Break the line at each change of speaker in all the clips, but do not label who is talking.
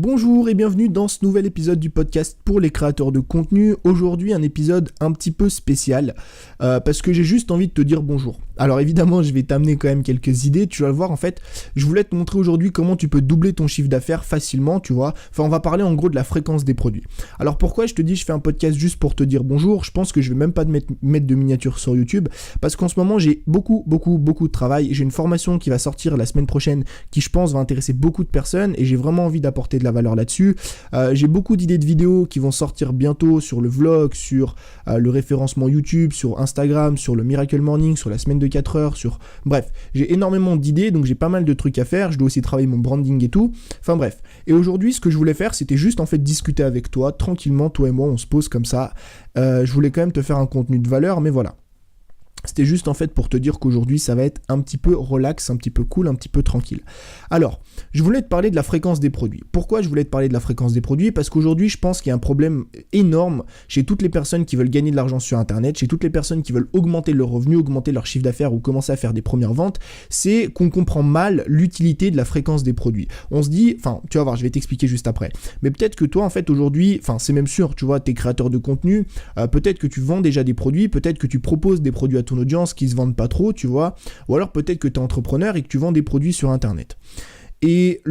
Bonjour et bienvenue dans ce nouvel épisode du podcast pour les créateurs de contenu. Aujourd'hui un épisode un petit peu spécial parce que j'ai juste envie de te dire bonjour. Alors évidemment je vais t'amener quand même quelques idées, tu vas le voir en fait. Je voulais te montrer aujourd'hui comment tu peux doubler ton chiffre d'affaires facilement, tu vois. Enfin on va parler en gros de la fréquence des produits. Alors pourquoi je te dis je fais un podcast juste pour te dire bonjour? Je pense que je vais même pas te mettre de miniature sur YouTube parce qu'en ce moment j'ai beaucoup de travail. J'ai une formation qui va sortir la semaine prochaine qui je pense va intéresser beaucoup de personnes et j'ai vraiment envie d'apporter de la valeur là-dessus. J'ai beaucoup d'idées de vidéos qui vont sortir bientôt sur le vlog, sur le référencement YouTube, sur Instagram, sur le Miracle Morning, sur la semaine de 4 heures, Bref, j'ai énormément d'idées, donc j'ai pas mal de trucs à faire, je dois aussi travailler mon branding et tout. Enfin bref. Et aujourd'hui, ce que je voulais faire, c'était juste en fait discuter avec toi, tranquillement, toi et moi, on se pose comme ça. Je voulais quand même te faire un contenu de valeur, mais voilà. C'était juste en fait pour te dire qu'aujourd'hui ça va être un petit peu relax, un petit peu cool, un petit peu tranquille. Alors, je voulais te parler de la fréquence des produits. Pourquoi je voulais te parler de la fréquence des produits? Parce qu'aujourd'hui je pense qu'il y a un problème énorme chez toutes les personnes qui veulent gagner de l'argent sur internet, chez toutes les personnes qui veulent augmenter leurs revenus, augmenter leur chiffre d'affaires ou commencer à faire des premières ventes, c'est qu'on comprend mal l'utilité de la fréquence des produits. On se dit, enfin tu vas voir, je vais t'expliquer juste après, mais peut-être que toi en fait aujourd'hui, enfin c'est même sûr, tu vois, t'es créateur de contenu, peut-être que tu vends déjà des produits, peut-être que tu proposes des produits à ton audience qui se vendent pas trop, tu vois, ou alors peut-être que tu es entrepreneur et que tu vends des produits sur internet. Et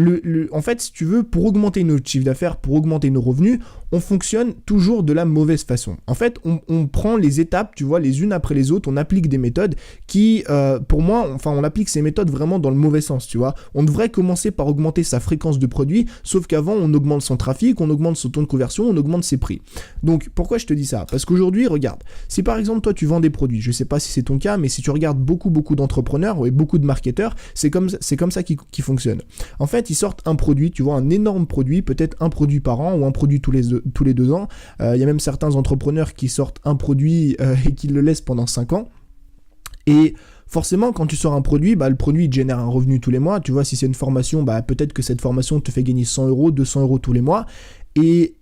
en fait, si tu veux, pour augmenter notre chiffre d'affaires, pour augmenter nos revenus, on fonctionne toujours de la mauvaise façon. En fait, on prend les étapes, tu vois, les unes après les autres, on applique des méthodes qui, pour moi, enfin, on applique ces méthodes vraiment dans le mauvais sens, tu vois. On devrait commencer par augmenter sa fréquence de produit, sauf qu'avant, on augmente son trafic, on augmente son taux de conversion, on augmente ses prix. Donc, pourquoi je te dis ça? Parce qu'aujourd'hui, regarde, si par exemple, toi, tu vends des produits, je sais pas si c'est ton cas, mais si tu regardes beaucoup d'entrepreneurs et beaucoup de marketeurs, c'est comme ça qui fonctionne. En fait, ils sortent un produit, tu vois, un énorme produit, peut-être un produit par an ou un produit tous les 2 ans. Il y a même certains entrepreneurs qui sortent un produit et qui le laissent pendant 5 ans. Et forcément, quand tu sors un produit, le produit il te génère un revenu tous les mois. Tu vois, si c'est une formation, peut-être que cette formation te fait gagner 100 euros, 200 euros tous les mois. Et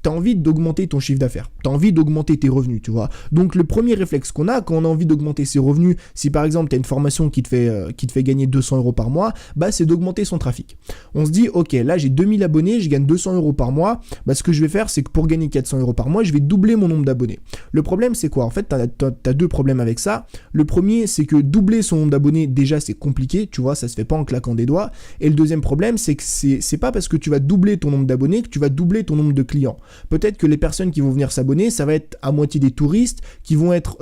tu as envie d'augmenter ton chiffre d'affaires, tu as envie d'augmenter tes revenus, tu vois. Donc le premier réflexe qu'on a quand on a envie d'augmenter ses revenus, si par exemple tu as une formation qui te fait gagner 200 euros par mois, c'est d'augmenter son trafic. On se dit, ok, là j'ai 2000 abonnés, je gagne 200 euros par mois, ce que je vais faire c'est que pour gagner 400 euros par mois, je vais doubler mon nombre d'abonnés. Le problème c'est quoi? En fait, tu as 2 problèmes avec ça. Le premier c'est que doubler son nombre d'abonnés, déjà c'est compliqué, tu vois, ça se fait pas en claquant des doigts. Et le deuxième problème c'est que c'est pas parce que tu vas doubler ton nombre d'abonnés que tu vas doubler ton nombre de clients. Peut-être que les personnes qui vont venir s'abonner, ça va être à moitié des touristes qui vont être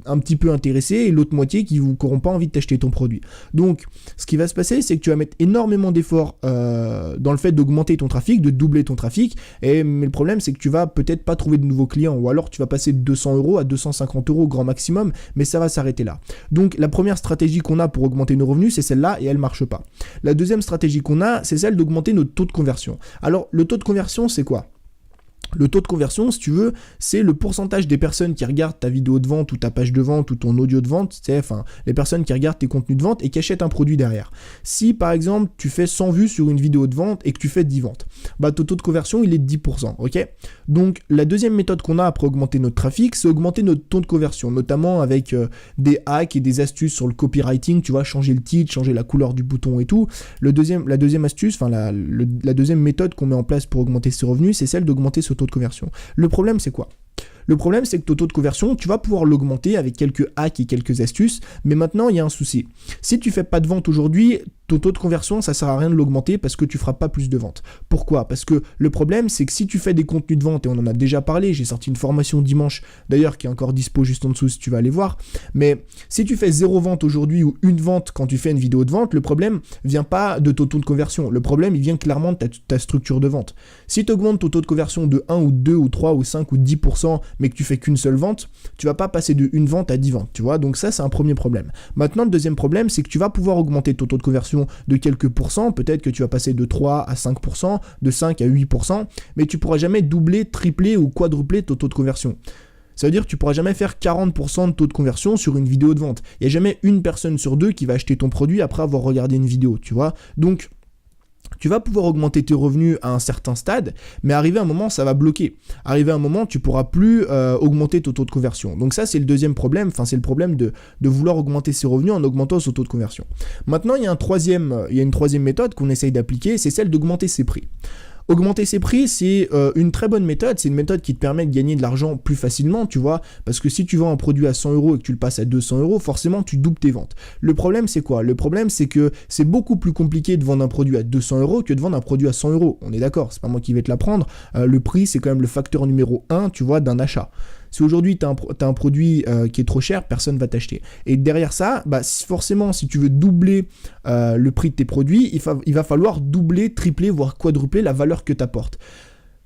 un petit peu intéressés et l'autre moitié qui n'auront pas envie de t'acheter ton produit. Donc, ce qui va se passer, c'est que tu vas mettre énormément d'efforts dans le fait d'augmenter ton trafic, de doubler ton trafic. Mais le problème, c'est que tu vas peut-être pas trouver de nouveaux clients ou alors tu vas passer de 200 euros à 250 euros au grand maximum, mais ça va s'arrêter là. Donc, la première stratégie qu'on a pour augmenter nos revenus, c'est celle-là et elle marche pas. La deuxième stratégie qu'on a, c'est celle d'augmenter notre taux de conversion. Alors, le taux de conversion, c'est quoi? Le taux de conversion, si tu veux, c'est le pourcentage des personnes qui regardent ta vidéo de vente ou ta page de vente ou ton audio de vente, les personnes qui regardent tes contenus de vente et qui achètent un produit derrière. Si par exemple tu fais 100 vues sur une vidéo de vente et que tu fais 10 ventes, ton taux de conversion il est de 10%, ok? Donc la deuxième méthode qu'on a après augmenter notre trafic, c'est augmenter notre taux de conversion, notamment avec des hacks et des astuces sur le copywriting, tu vois, changer le titre, changer la couleur du bouton et tout. La deuxième astuce, la deuxième méthode qu'on met en place pour augmenter ses revenus, c'est celle d'augmenter ce taux de conversion. Le problème, c'est quoi? Le problème, c'est que ton taux de conversion, tu vas pouvoir l'augmenter avec quelques hacks et quelques astuces, mais maintenant, il y a un souci. Si tu fais pas de vente aujourd'hui, ton taux de conversion, ça sert à rien de l'augmenter parce que tu feras pas plus de ventes. Pourquoi? Parce que le problème, c'est que si tu fais des contenus de vente, et on en a déjà parlé, j'ai sorti une formation dimanche, d'ailleurs, qui est encore dispo juste en dessous si tu vas aller voir, mais si tu fais 0 vente aujourd'hui ou une vente quand tu fais une vidéo de vente, le problème vient pas de ton taux de conversion. Le problème, il vient clairement de ta structure de vente. Si tu augmentes ton taux de conversion de 1 ou 2 ou 3 ou 5 ou 10%, mais que tu fais qu'une seule vente, tu vas pas passer de une vente à 10 ventes, tu vois. Donc ça, c'est un premier problème. Maintenant, le deuxième problème, c'est que tu vas pouvoir augmenter ton taux de conversion de quelques pourcents, peut-être que tu vas passer de 3 à 5%, de 5 à 8%, mais tu pourras jamais doubler, tripler ou quadrupler ton taux de conversion. Ça veut dire que tu pourras jamais faire 40% de taux de conversion sur une vidéo de vente. Il n'y a jamais une personne sur 2 qui va acheter ton produit après avoir regardé une vidéo, tu vois. Donc, tu vas pouvoir augmenter tes revenus à un certain stade, mais arrivé à un moment, ça va bloquer. Arrivé à un moment, tu pourras plus augmenter ton taux de conversion. Donc ça, c'est le deuxième problème. Enfin, c'est le problème de vouloir augmenter ses revenus en augmentant son taux de conversion. Maintenant, il y a une troisième méthode qu'on essaye d'appliquer, c'est celle d'augmenter ses prix. Augmenter ses prix, c'est une très bonne méthode. C'est une méthode qui te permet de gagner de l'argent plus facilement, tu vois. Parce que si tu vends un produit à 100 € et que tu le passes à 200 €, forcément, tu doubles tes ventes. Le problème, c'est quoi? Le problème, c'est que c'est beaucoup plus compliqué de vendre un produit à 200 € que de vendre un produit à 100 €. On est d'accord, c'est pas moi qui vais te l'apprendre. Le prix, c'est quand même le facteur numéro 1, tu vois, d'un achat. Si aujourd'hui tu as un produit qui est trop cher, personne ne va t'acheter. Et derrière ça, forcément, si tu veux doubler le prix de tes produits, il va falloir doubler, tripler, voire quadrupler la valeur que tu apportes.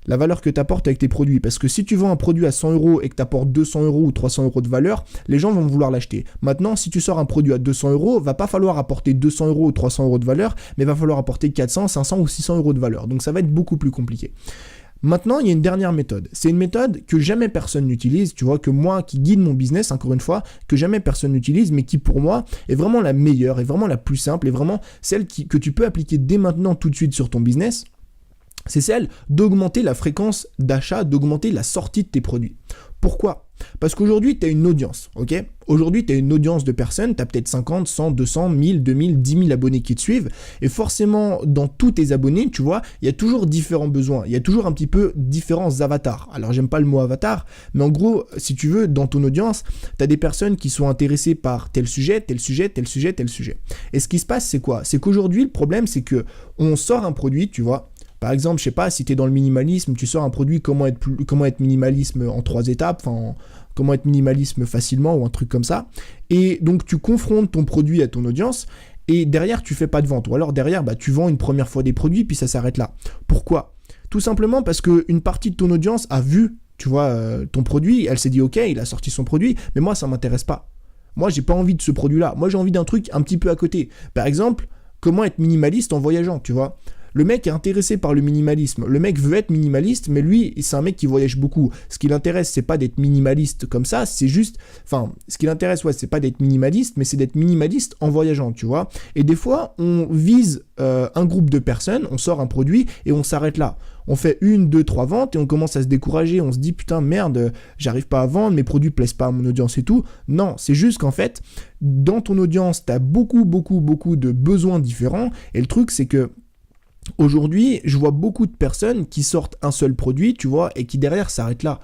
La valeur que tu apportes avec tes produits. Parce que si tu vends un produit à 100 € et que tu apportes 200 € ou 300 € de valeur, les gens vont vouloir l'acheter. Maintenant, si tu sors un produit à 200 €, va pas falloir apporter 200 € ou 300 € de valeur, mais va falloir apporter 400, 500 ou 600 € de valeur. Donc ça va être beaucoup plus compliqué. Maintenant, il y a une dernière méthode. C'est une méthode que jamais personne n'utilise, tu vois, que moi qui guide mon business, encore une fois, que jamais personne n'utilise, mais qui pour moi est vraiment la meilleure, est vraiment la plus simple, est vraiment celle que tu peux appliquer dès maintenant tout de suite sur ton business. C'est celle d'augmenter la fréquence d'achat, d'augmenter la sortie de tes produits. Pourquoi? Parce qu'aujourd'hui, tu as une audience, ok? Aujourd'hui, tu as une audience de personnes, tu as peut-être 50, 100, 200, 1000, 2000, 10 000 abonnés qui te suivent. Et forcément, dans tous tes abonnés, tu vois, il y a toujours différents besoins. Il y a toujours un petit peu différents avatars. Alors, j'aime pas le mot avatar, mais en gros, si tu veux, dans ton audience, tu as des personnes qui sont intéressées par tel sujet, tel sujet, tel sujet, tel sujet. Et ce qui se passe, c'est quoi? C'est qu'aujourd'hui, le problème, c'est que on sort un produit, tu vois. Par exemple, je sais pas, si tu es dans le minimalisme, tu sors un produit comment être minimalisme en 3 étapes, comment être minimalisme facilement ou un truc comme ça. Et donc tu confrontes ton produit à ton audience et derrière tu fais pas de vente. Ou alors derrière tu vends une première fois des produits puis ça s'arrête là. Pourquoi? Tout simplement parce qu'une partie de ton audience a vu, tu vois, ton produit, elle s'est dit ok, il a sorti son produit, mais moi ça m'intéresse pas. Moi j'ai pas envie de ce produit-là. Moi j'ai envie d'un truc un petit peu à côté. Par exemple, comment être minimaliste en voyageant, tu vois. Le mec est intéressé par le minimalisme. Le mec veut être minimaliste, mais lui, c'est un mec qui voyage beaucoup. Ce qui l'intéresse, c'est pas d'être minimaliste comme ça, c'est juste... Enfin, ce qui l'intéresse, c'est pas d'être minimaliste, mais c'est d'être minimaliste en voyageant, tu vois. Et des fois, on vise un groupe de personnes, on sort un produit et on s'arrête là. On fait 1, 2, 3 ventes et on commence à se décourager. On se dit, putain, merde, j'arrive pas à vendre, mes produits plaisent pas à mon audience et tout. Non, c'est juste qu'en fait, dans ton audience, t'as beaucoup de besoins différents. Et le truc, c'est que aujourd'hui, je vois beaucoup de personnes qui sortent un seul produit, tu vois, et qui derrière s'arrêtent là.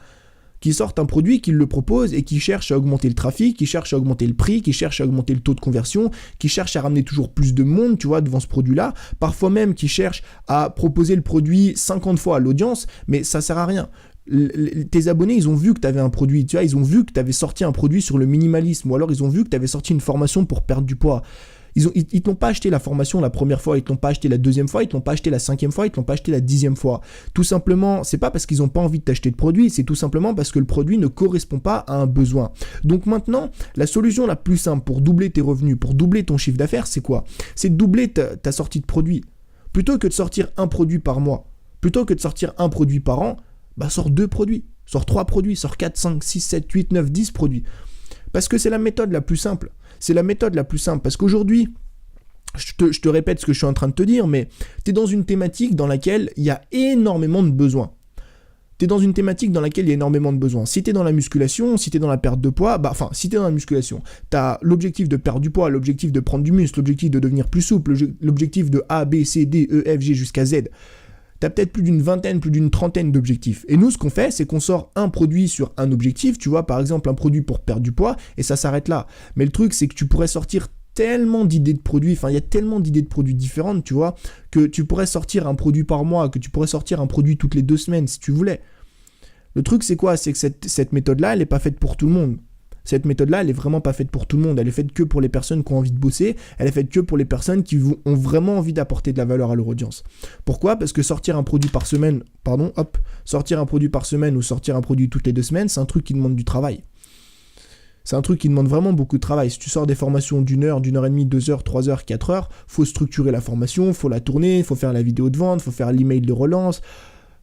Qui sortent un produit, qui le proposent et qui cherchent à augmenter le trafic, qui cherchent à augmenter le prix, qui cherchent à augmenter le taux de conversion, qui cherchent à ramener toujours plus de monde, tu vois, devant ce produit-là. Parfois même qui cherchent à proposer le produit 50 fois à l'audience, mais ça sert à rien. Tes abonnés, ils ont vu que tu avais un produit, tu vois, ils ont vu que tu avais sorti un produit sur le minimalisme, ou alors ils ont vu que tu avais sorti une formation pour perdre du poids. Ils t'ont pas acheté la formation la première fois, ils t'ont pas acheté la deuxième fois, ils t'ont pas acheté la 5e fois, ils t'ont pas acheté la 10e fois. Tout simplement, c'est pas parce qu'ils ont pas envie de t'acheter de produit, c'est tout simplement parce que le produit ne correspond pas à un besoin. Donc maintenant, la solution la plus simple pour doubler tes revenus, pour doubler ton chiffre d'affaires, c'est quoi? C'est de doubler ta sortie de produit. Plutôt que de sortir un produit par mois, plutôt que de sortir un produit par an, sors 2 produits, sors 3 produits, sors 4, 5, 6, 7, 8, 9, 10 produits. Parce que c'est la méthode la plus simple. C'est la méthode la plus simple. Parce qu'aujourd'hui, je te répète ce que je suis en train de te dire, mais tu es dans une thématique dans laquelle il y a énormément de besoins. Si tu es dans la musculation, si tu es dans la perte de poids, si tu es dans la musculation, tu as l'objectif de perdre du poids, l'objectif de prendre du muscle, l'objectif de devenir plus souple, l'objectif de A, B, C, D, E, F, G jusqu'à Z. Tu as peut-être plus d'une vingtaine, plus d'une trentaine d'objectifs. Et nous, ce qu'on fait, c'est qu'on sort un produit sur un objectif, tu vois, par exemple un produit pour perdre du poids, et ça s'arrête là. Mais le truc, c'est que tu pourrais sortir tellement d'idées de produits, il y a tellement d'idées de produits différentes, tu vois, que tu pourrais sortir un produit par mois, que tu pourrais sortir un produit toutes les 2 semaines, si tu voulais. Le truc, c'est quoi? C'est que cette méthode-là, elle n'est pas faite pour tout le monde. Cette méthode-là, elle est vraiment pas faite pour tout le monde. Elle est faite que pour les personnes qui ont envie de bosser. Elle est faite que pour les personnes qui ont vraiment envie d'apporter de la valeur à leur audience. Pourquoi? Parce que sortir un produit par semaine ou sortir un produit toutes les 2 semaines, c'est un truc qui demande du travail. C'est un truc qui demande vraiment beaucoup de travail. Si tu sors des formations d'1 heure, d'1 heure et demie, 2 heures, 3 heures, 4 heures, faut structurer la formation, faut la tourner, faut faire la vidéo de vente, faut faire l'email de relance.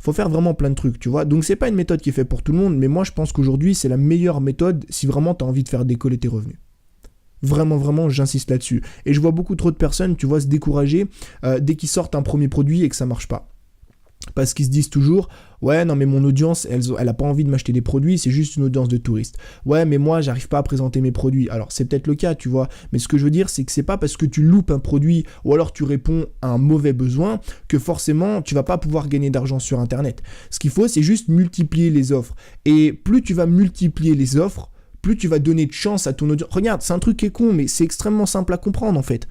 Faut faire vraiment plein de trucs, tu vois. Donc c'est pas une méthode qui est faite pour tout le monde, mais moi je pense qu'aujourd'hui c'est la meilleure méthode si vraiment tu as envie de faire décoller tes revenus. Vraiment, j'insiste là-dessus. Et je vois beaucoup trop de personnes, tu vois, se décourager dès qu'ils sortent un premier produit et que ça marche pas. Parce qu'ils se disent toujours, ouais, non, mais mon audience, elle a pas envie de m'acheter des produits, c'est juste une audience de touristes. Ouais, mais moi, j'arrive pas à présenter mes produits. Alors, c'est peut-être le cas, tu vois. Mais ce que je veux dire, c'est que c'est pas parce que tu loupes un produit ou alors tu réponds à un mauvais besoin que forcément, tu vas pas pouvoir gagner d'argent sur Internet. Ce qu'il faut, c'est juste multiplier les offres. Et plus tu vas multiplier les offres, plus tu vas donner de chance à ton audience. Regarde, c'est un truc qui est con, mais c'est extrêmement simple à comprendre, en fait.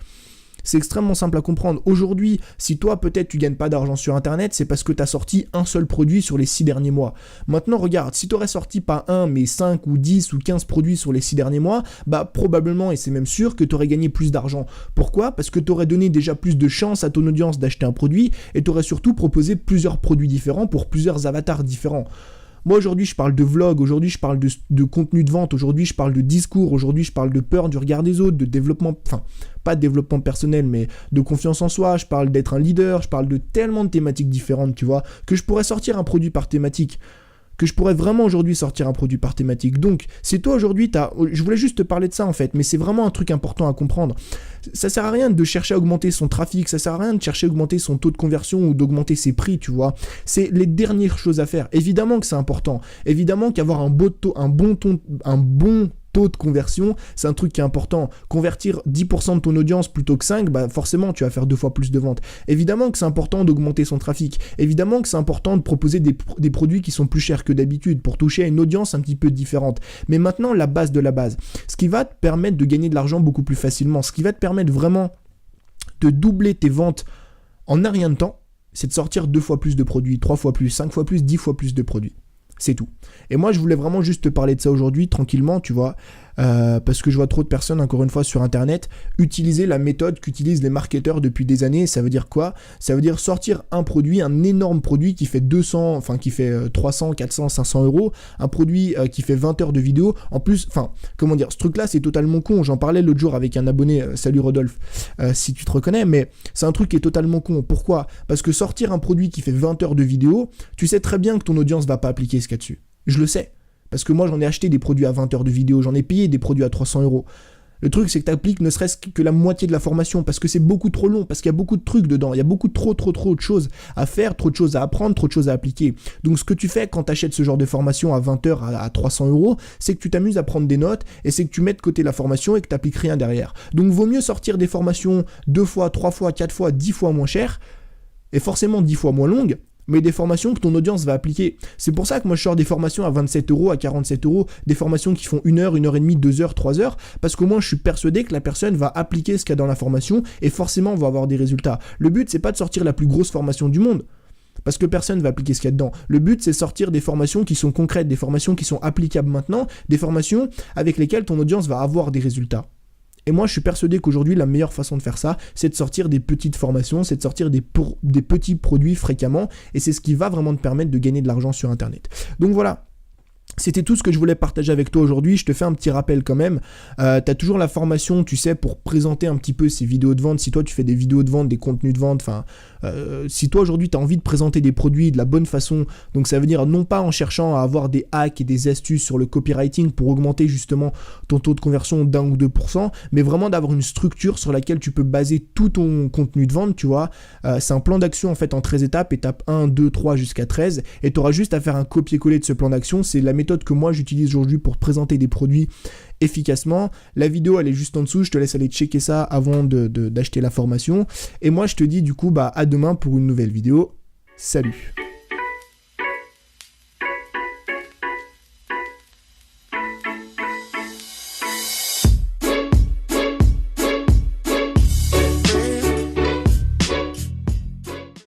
C'est extrêmement simple à comprendre. Aujourd'hui, si toi, peut-être, tu gagnes pas d'argent sur Internet, c'est parce que tu as sorti un seul produit sur les 6 derniers mois. Maintenant, regarde, si tu aurais sorti pas un, mais 5 ou 10 ou 15 produits sur les 6 derniers mois, bah probablement, et c'est même sûr, que tu aurais gagné plus d'argent. Pourquoi ? Parce que tu aurais donné déjà plus de chance à ton audience d'acheter un produit et tu aurais surtout proposé plusieurs produits différents pour plusieurs avatars différents. Moi, aujourd'hui, je parle de vlog, aujourd'hui, je parle de contenu de vente, aujourd'hui, je parle de discours, aujourd'hui, je parle de peur du regard des autres, de développement, enfin, pas de développement personnel, mais de confiance en soi, je parle d'être un leader, je parle de tellement de thématiques différentes, tu vois, que je pourrais sortir un produit par thématique. Que je pourrais vraiment aujourd'hui sortir un produit par thématique. Donc, c'est toi aujourd'hui, je voulais juste te parler de ça en fait, mais c'est vraiment un truc important à comprendre. Ça sert à rien de chercher à augmenter son trafic, ça sert à rien de chercher à augmenter son taux de conversion ou d'augmenter ses prix, tu vois. C'est les dernières choses à faire. Évidemment que c'est important. Évidemment qu'avoir un bon taux de conversion, c'est un truc qui est important. Convertir 10% de ton audience plutôt que 5, bah forcément, tu vas faire 2 fois plus de ventes. Évidemment que c'est important d'augmenter son trafic. Évidemment que c'est important de proposer des produits qui sont plus chers que d'habitude pour toucher à une audience un petit peu différente. Mais maintenant, la base de la base. Ce qui va te permettre de gagner de l'argent beaucoup plus facilement, ce qui va te permettre vraiment de doubler tes ventes en un rien de temps, c'est de sortir 2 fois plus de produits, 3 fois plus, 5 fois plus, 10 fois plus de produits. C'est tout. Et moi, je voulais vraiment juste te parler de ça aujourd'hui, tranquillement, tu vois, parce que je vois trop de personnes, encore une fois, sur Internet, utiliser la méthode qu'utilisent les marketeurs depuis des années. Ça veut dire quoi ? Ça veut dire sortir un produit, un énorme produit qui fait 300, 400, 500 euros, un produit qui fait 20 heures de vidéo. En plus, ce truc-là, c'est totalement con. J'en parlais l'autre jour avec un abonné, salut Rodolphe, si tu te reconnais, mais c'est un truc qui est totalement con. Pourquoi ? Parce que sortir un produit qui fait 20 heures de vidéo, tu sais très bien que ton audience va pas appliquer ce qu'il y a dessus. Je le sais. Parce que moi, j'en ai acheté des produits à 20 heures de vidéo, j'en ai payé des produits à 300 euros. Le truc, c'est que tu appliques ne serait-ce que la moitié de la formation, parce que c'est beaucoup trop long, parce qu'il y a beaucoup de trucs dedans, il y a beaucoup trop de choses à faire, trop de choses à apprendre, trop de choses à appliquer. Donc ce que tu fais quand tu achètes ce genre de formation à 20 heures à 300 euros, c'est que tu t'amuses à prendre des notes, et c'est que tu mets de côté la formation et que tu n'appliques rien derrière. Donc vaut mieux sortir des formations 2 fois, 3 fois, 4 fois, 10 fois moins chères, et forcément 10 fois moins longues, mais des formations que ton audience va appliquer. C'est pour ça que moi je sors des formations à 27 euros, à 47 euros, des formations qui font 1 heure, 1 heure et demie, 2 heures, 3 heures, parce qu'au moins je suis persuadé que la personne va appliquer ce qu'il y a dans la formation et forcément va avoir des résultats. Le but, c'est pas de sortir la plus grosse formation du monde, parce que personne ne va appliquer ce qu'il y a dedans. Le but, c'est de sortir des formations qui sont concrètes, des formations qui sont applicables maintenant, des formations avec lesquelles ton audience va avoir des résultats. Et moi, je suis persuadé qu'aujourd'hui, la meilleure façon de faire ça, c'est de sortir des petites formations, c'est de sortir des petits produits fréquemment, et c'est ce qui va vraiment te permettre de gagner de l'argent sur Internet. Donc voilà. C'était tout ce que je voulais partager avec toi aujourd'hui. Je te fais un petit rappel quand même. Tu as toujours la formation, tu sais, pour présenter un petit peu ces vidéos de vente. Si toi, tu fais des vidéos de vente, des contenus de vente, si toi, aujourd'hui, tu as envie de présenter des produits de la bonne façon, donc ça veut dire non pas en cherchant à avoir des hacks et des astuces sur le copywriting pour augmenter justement ton taux de conversion d'1 ou 2%, mais vraiment d'avoir une structure sur laquelle tu peux baser tout ton contenu de vente, tu vois. C'est un plan d'action en fait en 13 étapes, étape 1, 2, 3 jusqu'à 13, et tu auras juste à faire un copier-coller de ce plan d'action. C'est la méthode que moi j'utilise aujourd'hui pour présenter des produits efficacement. La vidéo elle est juste en dessous, je te laisse aller checker ça avant d'acheter la formation. Et moi je te dis du coup à demain pour une nouvelle vidéo. Salut.